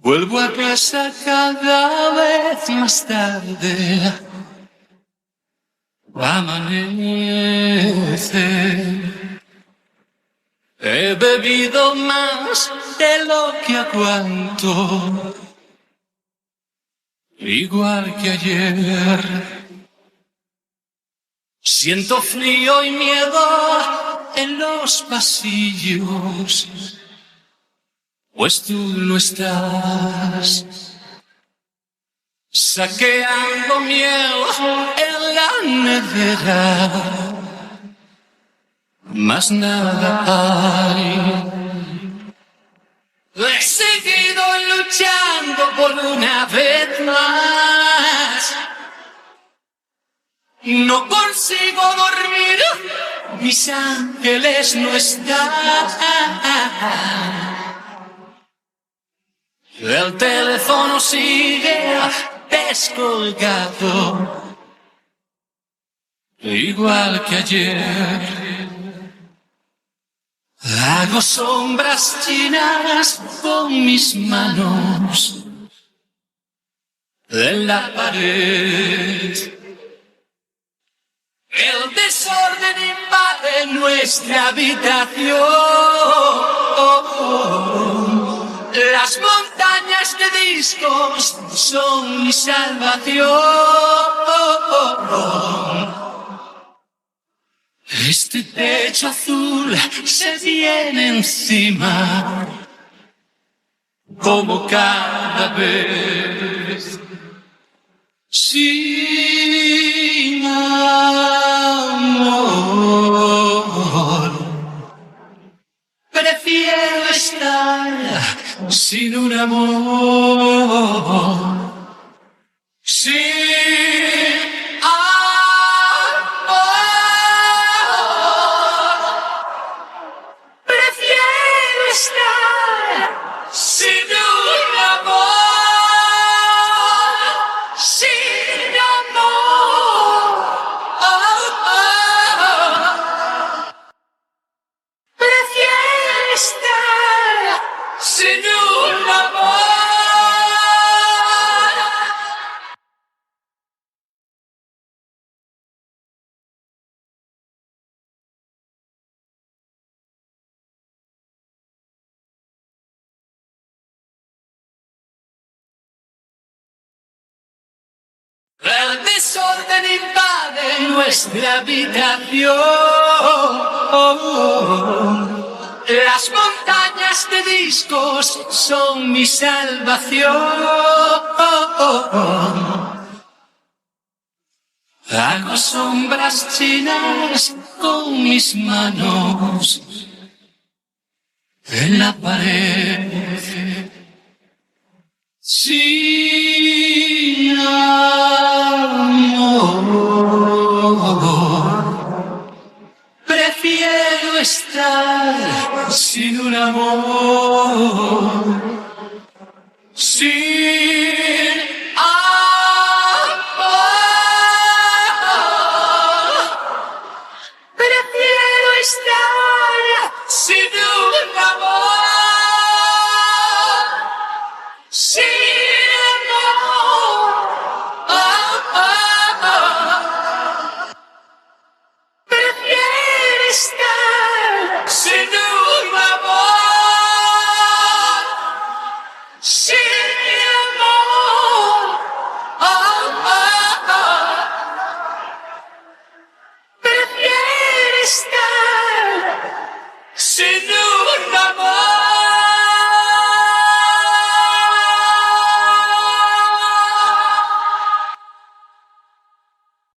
Vuelvo a casa cada vez más tarde. Amanece. He bebido más de lo que aguanto, igual que ayer. Siento frío y miedo en los pasillos, pues tú no estás. Saqueando miel en la nevera, más nada hay. He seguido luchando por una vez más. No consigo dormir, mis ángeles no están. El teléfono sigue descolgado, igual que ayer. Hago sombras chinas con mis manos en la pared. El desorden invade nuestra habitación. Las montañas de discos son mi salvación. Este techo azul se viene encima, como cada vez. Sin amor, prefiero estar sin un amor. Sin amor, prefiero estar sin un amor. Sin amor, prefiero estar sin un amor. El desorden invade nuestra habitación. Las montañas de discos son mi salvación. Hago sombras chinas con mis manos en la pared. Sin amor, prefiero estar sin un amor. Sin amor, prefiero estar sin un amor. Sin amor, prefiero estar sin un amor. Sin amor, prefiero estar sin